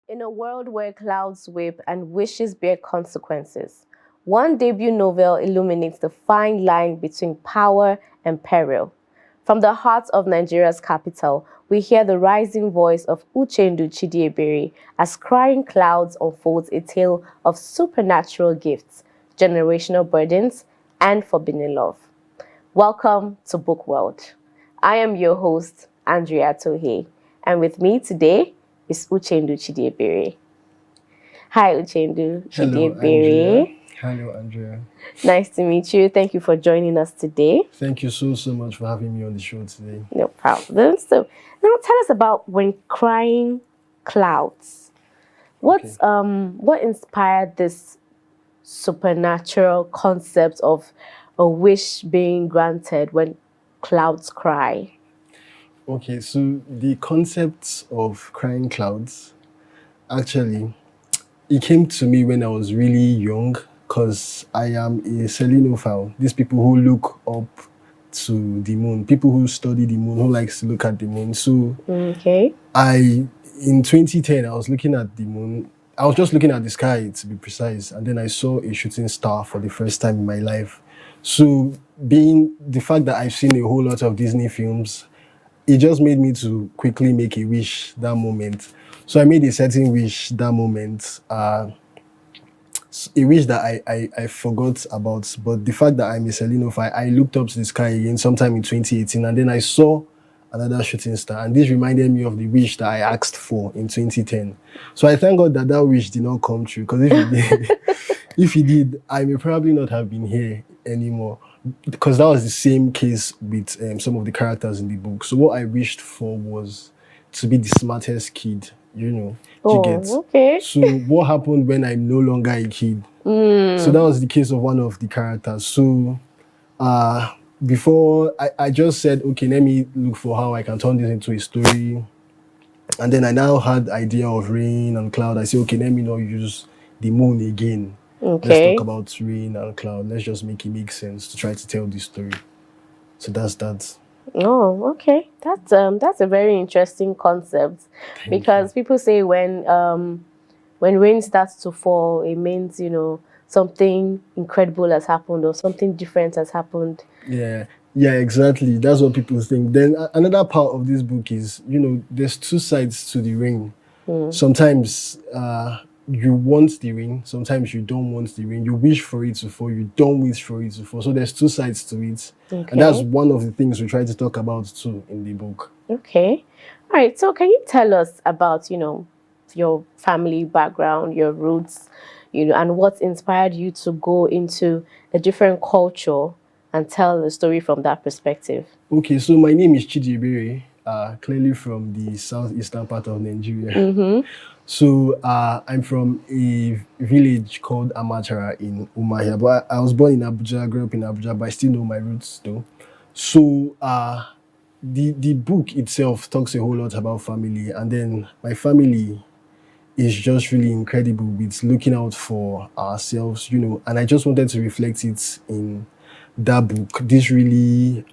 In a world where clouds whip and wishes bear consequences, one debut novel illuminates the fine line between power and peril. From the heart of Nigeria's capital, we hear the rising voice of Uchendu Chidebere as Crying Clouds unfolds a tale of supernatural gifts, generational burdens, and forbidden love. Welcome to Book World. I am your host, Adrea Torhee, and with me today is Uchendu Chidebere. Hi, Uchendu Hello, Andrea. Chidebere. Hello, Andrea. Nice to meet you. Thank you for joining us today. Thank you so much for having me on the show today. No problem. So, now tell us about When Crying Clouds. Okay. What inspired this supernatural concept of a wish being granted when clouds cry? Okay, so the concept of crying clouds actually it came to me when I was really young because I am a selenophile. These people who look up to the moon, people who study the moon, who likes to look at the moon. So Okay. in 2010 I was looking at the moon. I was just looking at the sky to be precise, and then I saw a shooting star for the first time in my life. So being the fact that I've seen a whole lot of Disney films, it just made me to quickly make a wish that moment. So I made a certain wish that moment, a wish that I forgot about. But the fact that I'm a Selenophile, I looked up to the sky again sometime in 2018, and then I saw another shooting star. And this reminded me of the wish that I asked for in 2010. So I thank God that that wish did not come true, because if it did, if it did, I may probably not have been here anymore. Because that was the same case with some of the characters in the book. So what I wished for was to be the smartest kid, you get. Oh, okay. So what happened when I'm no longer a kid? So that was the case of one of the characters. So before I just said, okay, let me look for how I can turn this into a story. And then I now had the idea of rain and cloud. I say, okay, let me not use the moon again. Let's talk Okay. about rain and cloud. Let's just make it make sense to try to tell this story. So that's that. Oh, okay. That's a very interesting concept Thank you. because people say when rain starts to fall, it means, something incredible has happened or something different has happened. Yeah, exactly. That's what people think. Then another part of this book is, there's two sides to the rain. Sometimes you want the rain, sometimes you don't want the rain. You wish for it to fall, you don't wish for it to fall. So there's two sides to it. And that's Okay. one of the things we try to talk about too in the book. Okay. All right. So can you tell us about, your family background, your roots, and what inspired you to go into a different culture and tell the story from that perspective? Okay, so my name is Chidebere, clearly from the southeastern part of Nigeria. So I'm from a village called Amachara in Umahia, but I was born in Abuja, grew up in Abuja, but I still know my roots though. So the book itself talks a whole lot about family, and then my family is just really incredible with looking out for ourselves, and I just wanted to reflect it in that book. This really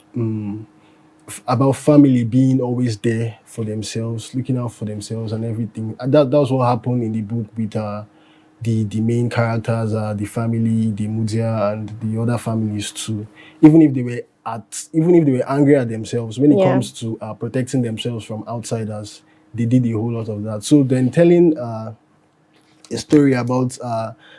about family being always there for themselves, looking out for themselves and everything. And that was what happened in the book with the main characters, the family, the Mudia and the other families too. Even if they were angry at themselves, when it Yeah. comes to protecting themselves from outsiders, they did a whole lot of that. So then telling a story about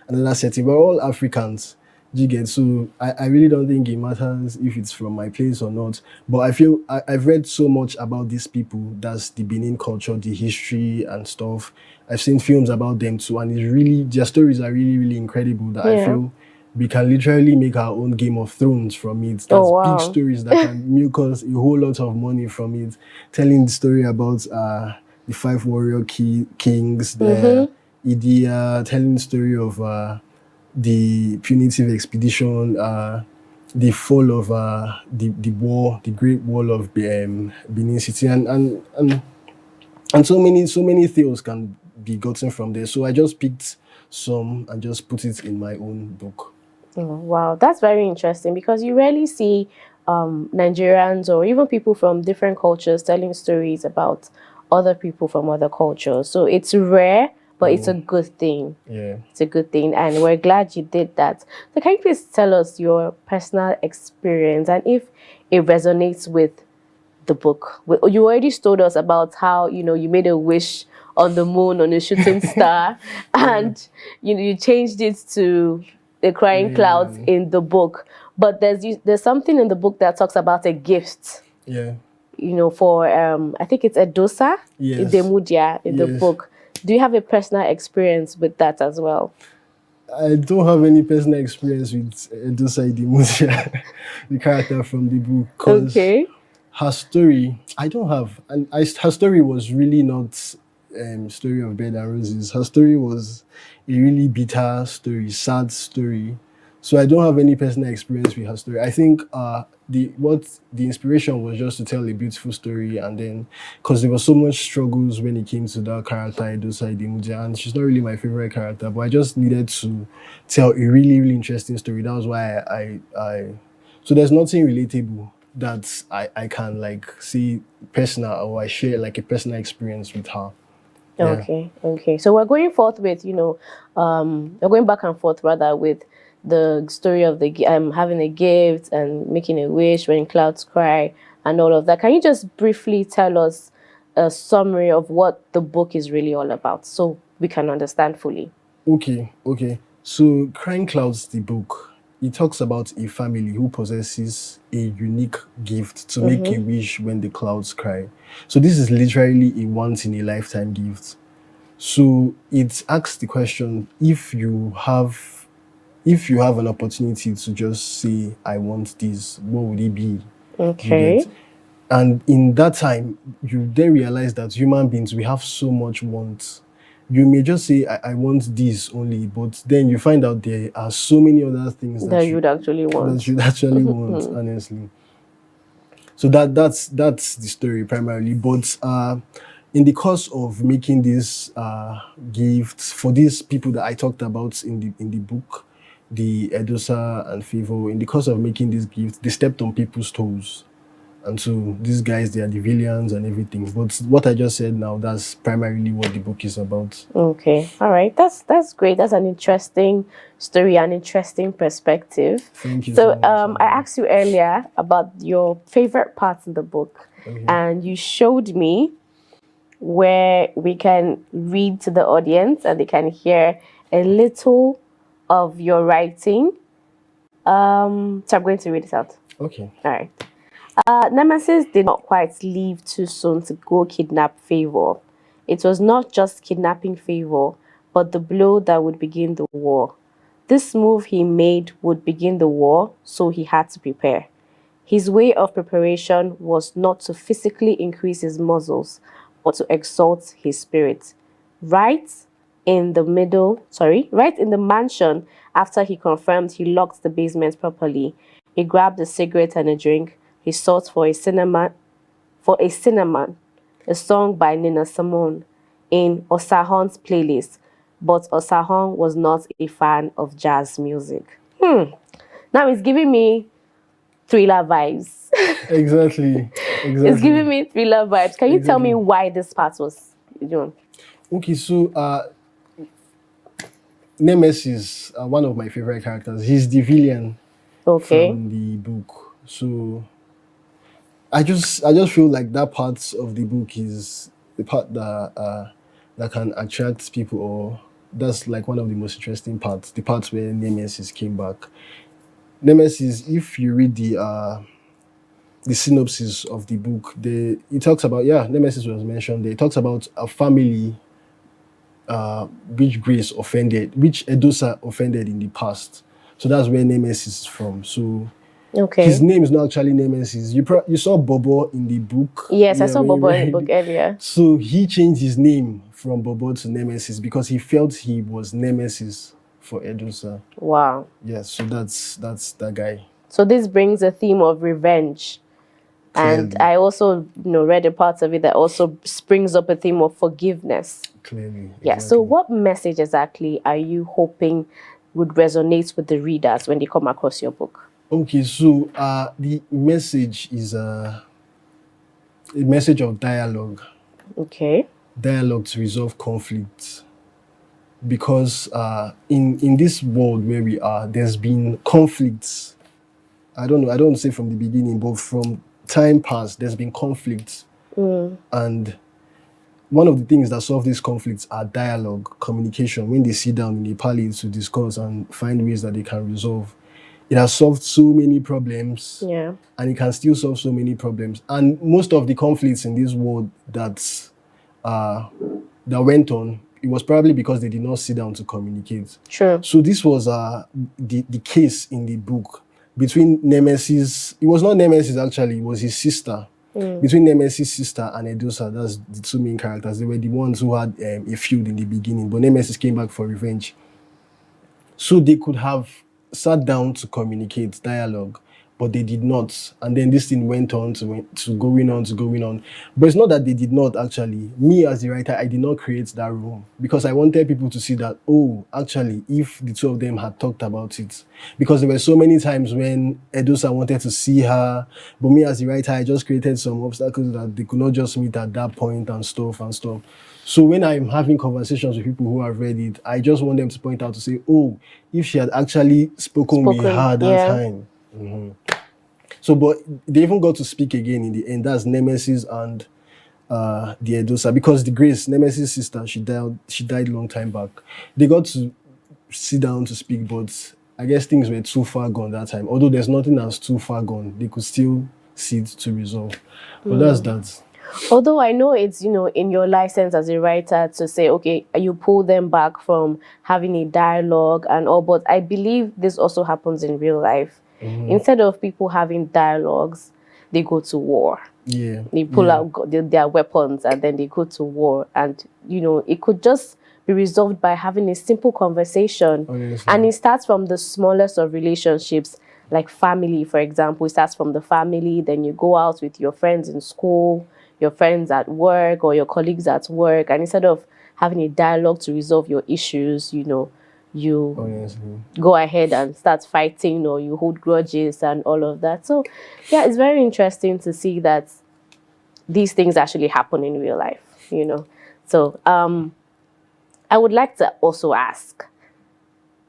another setting. We're all Africans. Do you get? So I really don't think it matters if it's from my place or not. But I feel I've read so much about these people. That's the Benin culture, the history and stuff. I've seen films about them too, and it's really their stories are really, really incredible. That I Yeah. feel we can literally make our own Game of Thrones from it. Oh, That's big wow. stories that can milk us a whole lot of money from it. Telling the story about the five warrior kings, the Idea, telling the story of the punitive expedition, the fall of the war, the Great Wall of Benin City, and so many tales can be gotten from there. So I just picked some and just put it in my own book. Oh, wow, that's very interesting because you rarely see Nigerians or even people from different cultures telling stories about other people from other cultures. So it's rare, but it's a good thing. Yeah. It's a good thing, and we're glad you did that. So can you please tell us your personal experience and if it resonates with the book? You already told us about how, you made a wish on the moon on a shooting star, and you changed it to the crying clouds in the book. But there's something in the book that talks about a gift. Yeah. For I think it's Edosa, Yes. Idemudia in the book. Do you have a personal experience with that as well? I don't have any personal experience with Edosa Idemudia, the character from the book. Okay. Her story, I don't have. And her story was really not story of bread and roses. Her story was a really bitter story, sad story. So I don't have any personal experience with her story. I think the inspiration was just to tell a beautiful story, and then because there was so much struggles when it came to that character Edosa Idemudia, and she's not really my favorite character, but I just needed to tell a really, really interesting story. That was why I so there's nothing relatable that I can like see personal, or I share like a personal experience with her. Yeah. Okay. So we're going forth with, we're going back and forth rather with the story of the having a gift and making a wish when clouds cry and all of that. Can you just briefly tell us a summary of what the book is really all about so we can understand fully? Okay. So Crying Clouds, the book, it talks about a family who possesses a unique gift to make a wish when the clouds cry. So this is literally a once-in-a-lifetime gift. So it asks the question, if you have an opportunity to just say, I want this, what would it be? Okay. And in that time, you then realize that human beings, we have so much want. You may just say, I want this only, but then you find out there are so many other things that you'd actually want. That you'd actually want, honestly. So that's the story primarily. But in the course of making these gifts for these people that I talked about in the book, the Edosa and Favor, in the course of making these gifts, they stepped on people's toes. And so these guys, they are the villains and everything. But what I just said now, that's primarily what the book is about. Okay. All right. That's great. That's an interesting story, an interesting perspective. Thank you. So I asked you earlier about your favorite parts in the book. And you showed me where we can read to the audience and they can hear a little of your writing. So I'm going to read it out. Okay. All right. Nemesis did not quite leave too soon to go kidnap Favor. It was not just kidnapping Favor, but the blow that would begin the war. This move he made would begin the war, so he had to prepare. His way of preparation was not to physically increase his muscles, but to exalt his spirit. Right in the mansion, after he confirmed he locked the basement properly, he grabbed a cigarette and a drink. He sought for a cinnamon, a song by Nina Simone, in Osahon's playlist, but Osahon was not a fan of jazz music. Now it's giving me thriller vibes. Exactly. It's giving me thriller vibes. Can you tell me why this part was done? Okay, so Nemesis, one of my favorite characters, he's the villain from the book. So I just feel like that part of the book is the part that can attract people, or that's like one of the most interesting parts, the parts where Nemesis came back. Nemesis, if you read the synopsis of the book, it talks about, Nemesis was mentioned there. It talks about a family which Edosa offended in the past. So that's where Nemesis is from. So his name is not actually Nemesis. You saw Bobo in the book. Yes, I saw Bobo in the book earlier. So he changed his name from Bobo to Nemesis because he felt he was Nemesis for Edosa. Wow. Yes, so that's that guy. So this brings a theme of revenge. Clearly. And I also read a part of it that also springs up a theme of forgiveness. Clearly. Yeah. Exactly. So what message exactly are you hoping would resonate with the readers when they come across your book? Okay, so the message is a message of dialogue. Okay. Dialogue to resolve conflicts. because in this world where we are, there's been conflicts. I don't know. I don't say from the beginning, but from time past, there's been conflicts, and one of the things that solve these conflicts are dialogue, communication. When they sit down in a parley to discuss and find ways that they can resolve, it has solved so many problems. Yeah. And it can still solve so many problems. And most of the conflicts in this world that went on, it was probably because they did not sit down to communicate. True. So this was the case in the book between Nemesis. It was not Nemesis actually, it was his sister. Between Nemesis' sister and Edosa, that's the two main characters. They were the ones who had a feud in the beginning, but Nemesis came back for revenge. So they could have sat down to communicate, dialogue, but they did not. And then this thing went on to going on. But it's not that they did not actually. Me as the writer, I did not create that room because I wanted people to see that, oh, actually, if the two of them had talked about it. Because there were so many times when Edosa wanted to see her, but me as the writer, I just created some obstacles that they could not just meet at that point and stuff. So when I'm having conversations with people who have read it, I just want them to point out to say, oh, if she had actually spoken with her that time. So, but they even got to speak again in the end. That's Nemesis and the Edosa, because the Grace, Nemesis' sister, she died long time back. They got to sit down to speak, but I guess things were too far gone that time. Although there's nothing that's too far gone, they could still sit to resolve. But that's that. Although I know it's, in your license as a writer to say, okay, you pull them back from having a dialogue and all, but I believe this also happens in real life. Instead of people having dialogues, they go to war. Yeah. They pull out their weapons and then they go to war. And, it could just be resolved by having a simple conversation. Honestly. And it starts from the smallest of relationships, like family, for example. It starts from the family, then you go out with your friends in school, your friends at work, or your colleagues at work. And instead of having a dialogue to resolve your issues, you go ahead and start fighting, or you hold grudges and all of that. So, yeah, it's very interesting to see that these things actually happen in real life, So, I would like to also ask,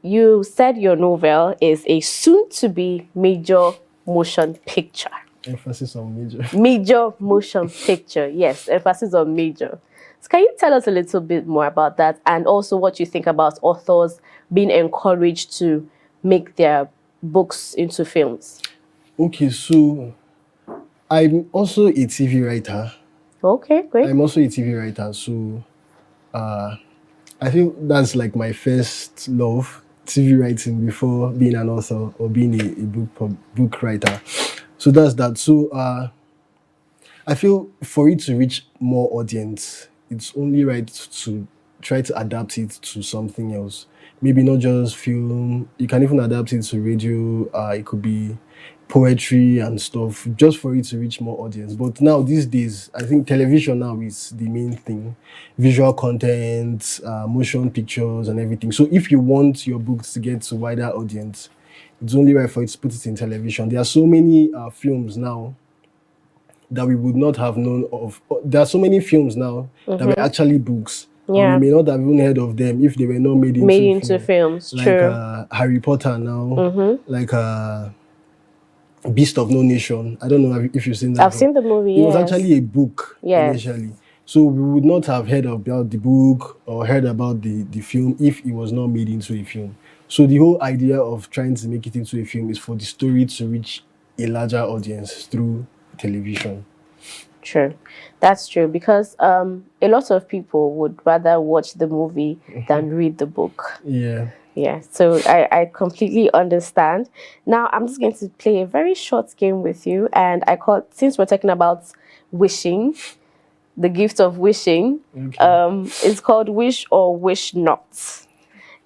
you said your novel is a soon-to-be major motion picture. Emphasis on major. Major motion picture, yes, emphasis on major. So can you tell us a little bit more about that, and also what you think about authors being encouraged to make their books into films? Okay, so I'm also a TV writer. Okay, great. I'm also a TV writer, so I feel that's like my first love, TV writing, before being an author or being a book writer. So that's that. So I feel for it to reach more audience, it's only right to try to adapt it to something else. Maybe not just film. You can even adapt it to radio. It could be poetry and stuff, just for it to reach more audience. But now, these days, I think television now is the main thing. Visual content, motion pictures and everything. So if you want your books to get to wider audience, it's only right for you to put it in television. There are so many films now that we would not have known of. There are so many films now that were actually books. Yeah. We may not have even heard of them if they were not made into films. Like True. Harry Potter now, like Beast of No Nation. I don't know if you've seen that. I've seen the movie. It was actually a book initially. So we would not have heard about the book or heard about the film if it was not made into a film. So the whole idea of trying to make it into a film is for the story to reach a larger audience through television. True. That's true, because a lot of people would rather watch the movie than read the book. Yeah. Yeah, so I completely understand. Now, I'm just going to play a very short game with you. And since we're talking about wishing, the gift of wishing, it's called Wish or Wish Not.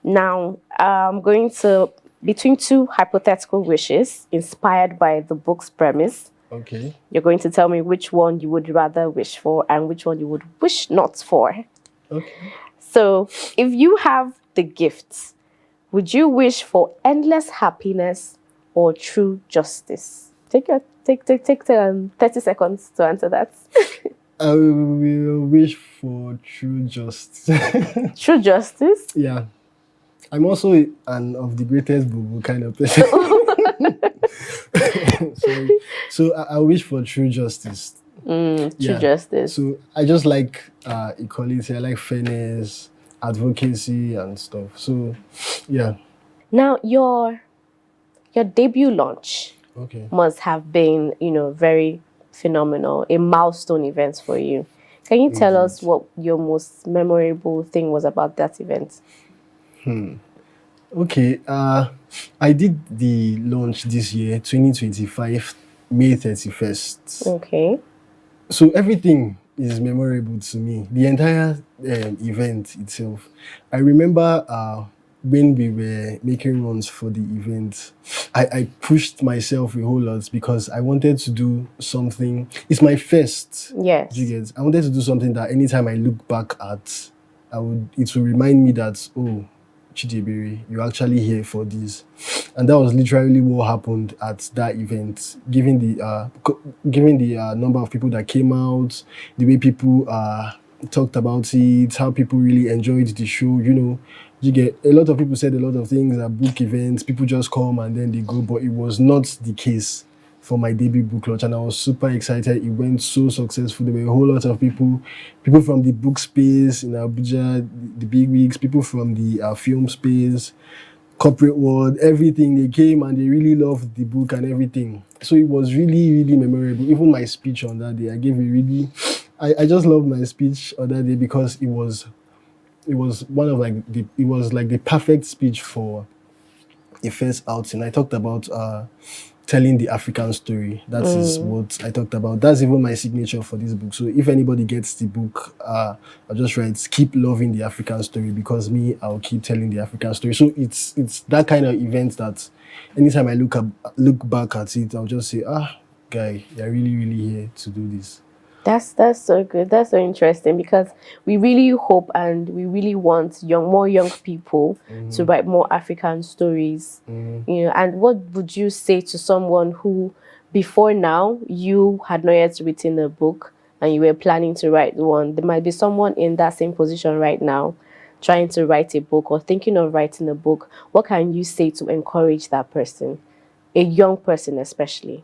Now, I'm going to, between two hypothetical wishes inspired by the book's premise. Okay. You're going to tell me which one you would rather wish for and which one you would wish not for. Okay. So, if you have the gifts, would you wish for endless happiness or true justice? Take 30 seconds to answer that. I will wish for true justice. True justice? Yeah. I'm also an of the greatest boo kind of person. Sorry. So I wish for true justice. True Yeah. justice. So I just like equality. I like fairness, advocacy, and stuff. So, yeah. Now, your debut launch Okay. must have been, very phenomenal, a milestone event for you. Can you tell us Indeed. what your most memorable thing was about that event? Okay. I did the launch this year, 2025, May 31st. Okay. So everything is memorable to me. The entire event itself. I remember when we were making runs for the event, I pushed myself a whole lot because I wanted to do something. It's my first. Yes. Do you get? I wanted to do something that anytime I look back at, it will remind me that, oh, Chidebere, you're actually here for this. And that was literally what happened at that event. Given the number of people that came out, the way people talked about it, how people really enjoyed the show, you get a lot of people said a lot of things at book events. People just come and then they go, but it was not the case for my debut book launch, and I was super excited. It went so successful. There were a whole lot of people from the book space in Abuja, the big wigs, people from the film space, corporate world, everything. They came and they really loved the book and everything. So it was really, really memorable. Even my speech on that day, I gave a really, I just loved my speech on that day because it was one of it was like the perfect speech for a first outing. I talked about telling the African story. That is what I talked about. That's even my signature for this book. So if anybody gets the book, I'll just write, keep loving the African story, because me, I'll keep telling the African story. So it's that kind of event that anytime I look back at it, I'll just say, guy, you're really, really here to do this. That's so good. That's so interesting because we really hope and we really want more young people to write more African stories. And what would you say to someone who, before now, you had not yet written a book and you were planning to write one? There might be someone in that same position right now, trying to write a book or thinking of writing a book. What can you say to encourage that person, a young person especially?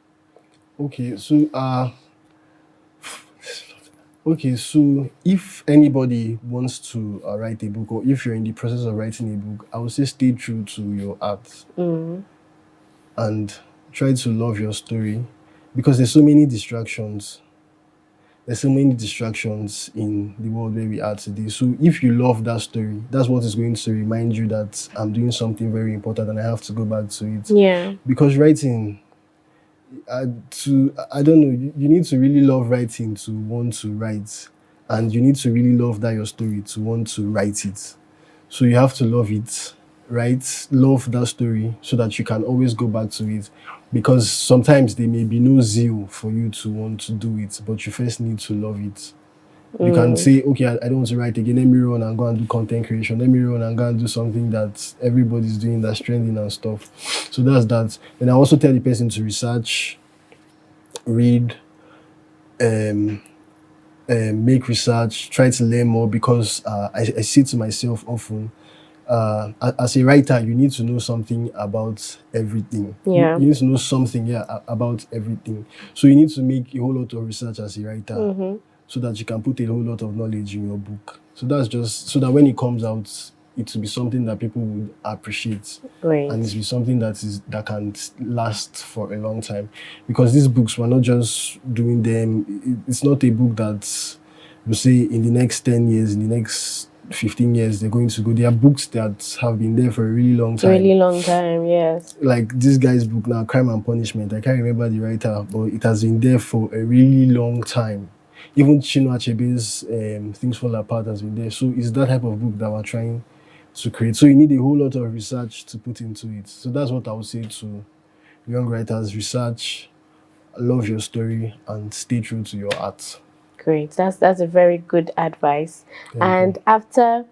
Okay, so if anybody wants to write a book, or if you're in the process of writing a book, I would say stay true to your art and try to love your story, because there's so many distractions. There's so many distractions in the world where we are today. So if you love that story, that's what is going to remind you that I'm doing something very important and I have to go back to it. Yeah. Because writing, I don't know, you need to really love writing to want to write, and you need to really love that your story to want to write it. So you have to love it, right? Love that story so that you can always go back to it, because sometimes there may be no zeal for you to want to do it, but you first need to love it. You can say, okay, I don't want to write again. Let me run and go and do content creation. Let me run and go and do something that everybody's doing that's trending and stuff. So that's that. And I also tell the person to research, read, make research, try to learn more, because I say to myself often, as a writer, you need to know something about everything. Yeah. You need to know something, about everything. So you need to make a whole lot of research as a writer, so that you can put a whole lot of knowledge in your book. So that's just so that when it comes out, it will be something that people would appreciate. Great. And it will be something that can last for a long time. Because these books, we're not just doing them. It's not a book that we say in the next 10 years, in the next 15 years, they're going to go. There are books that have been there for a really long time. Really long time, yes. Like this guy's book now, Crime and Punishment. I can't remember the writer, but it has been there for a really long time. Even Chinua Achebe's Things Fall Apart has been there. So it's that type of book that we're trying to create. So you need a whole lot of research to put into it. So that's what I would say to young writers: research, love your story, and stay true to your art. Great. That's a very good advice. And after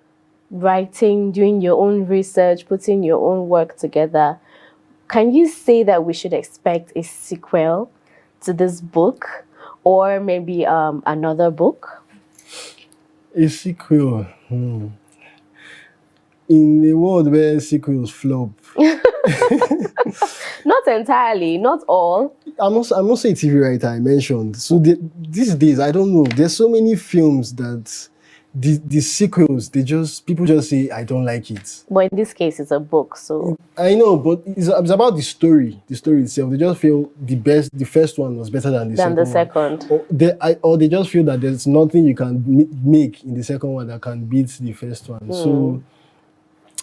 writing, doing your own research, putting your own work together, can you say that we should expect a sequel to this book? or maybe another book? A sequel. In a world where sequels flop, Not entirely, not all. I'm also a TV writer, I mentioned. So these days, I don't know. There's so many films that the sequels, people just say, I don't like it. But in this case, it's a book, so I know, but it's about the story itself. They just feel the first one was better than the than the second one. second. Or they just feel that there's nothing you can make in the second one that can beat the first one. So,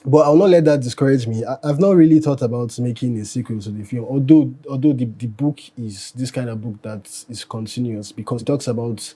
but I'll not let that discourage me. I've not really thought about making a sequel to the film, although the book is this kind of book that is continuous because it talks about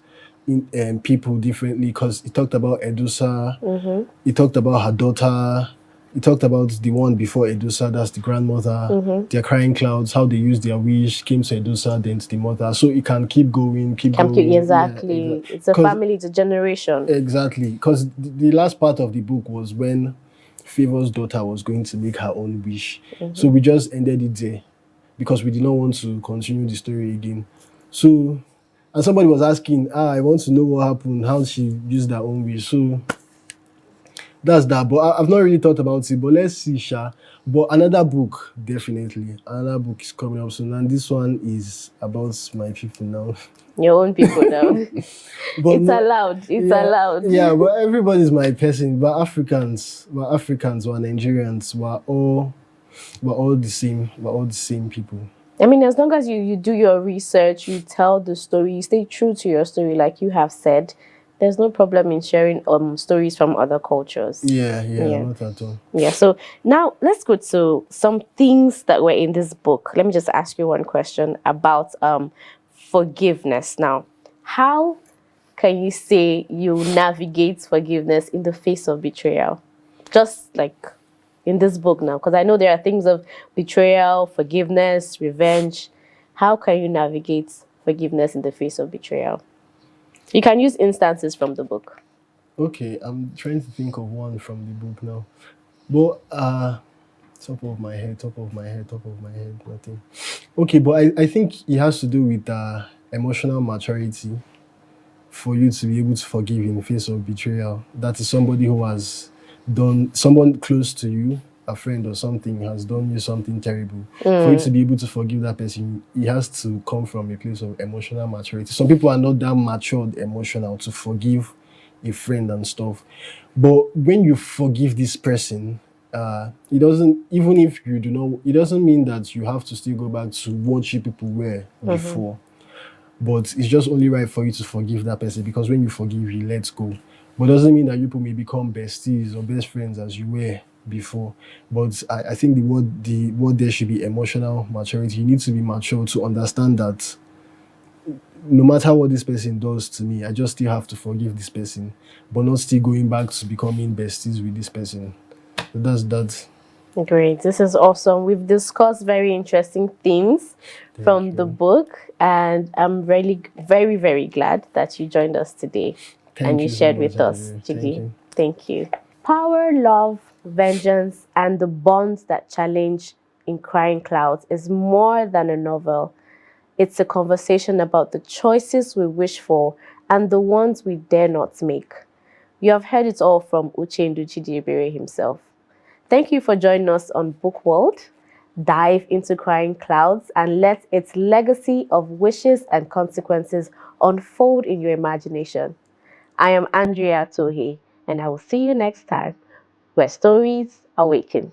people differently. Because it talked about Edusa, it talked about her daughter, it talked about the one before Edusa, that's the grandmother, their crying clouds, how they used their wish, came to Edusa, then to the mother. So it can keep going, keep going. Exactly. Yeah, It's a family, it's a generation. Exactly. Because the last part of the book was when Favor's daughter was going to make her own wish. So we just ended it there because we did not want to continue the story again. So, and somebody was asking, I want to know what happened, how she used her own wish. So that's that. But I've not really thought about it. But let's see, Sha. But another book, definitely. Another book is coming up soon. And this one is about my people now. Your own people now. But It's allowed. It's allowed. Yeah, but everybody's my person. But Africans, we're Nigerians, we're all the same. We're all the same people. I mean, as long as you do your research, you tell the story, you stay true to your story, like you have said, there's no problem in sharing stories from other cultures. Yeah, not at all. Yeah, so now let's go to some things that were in this book. Let me just ask you one question about forgiveness. Now, how can you say you navigate forgiveness in the face of betrayal? Just like in this book now, because I know there are things of betrayal, forgiveness, revenge. How can you navigate forgiveness in the face of betrayal? You can use instances from the book. Okay, I'm trying to think of one from the book now. But top of my head, nothing. Okay, but I think it has to do with emotional maturity for you to be able to forgive in the face of betrayal. That is somebody who has done, someone close to you, a friend or something, has done you something terrible. For you to be able to forgive that person, it has to come from a place of emotional maturity. Some people are not that matured emotional to forgive a friend and stuff. But when you forgive this person, it doesn't, even if you do not, it doesn't mean that you have to still go back to what you people were before. But it's just only right for you to forgive that person because when you forgive, you let go. But doesn't mean that you people may become besties or best friends as you were before. But I think the word there should be emotional maturity. You need to be mature to understand that no matter what this person does to me, I just still have to forgive this person, but not still going back to becoming besties with this person. So that's that. Great. This is awesome. We've discussed very interesting themes from the book, and I'm really very, very glad that you joined us today and you shared with us, Chidi. Thank you. Power, love, vengeance, and the bonds that challenge in Crying Clouds is more than a novel. It's a conversation about the choices we wish for and the ones we dare not make. You have heard it all from Uchendu Chidebere himself. Thank you for joining us on Book World. Dive into Crying Clouds and let its legacy of wishes and consequences unfold in your imagination. I am Andrea Torhee, and I will see you next time where stories awaken.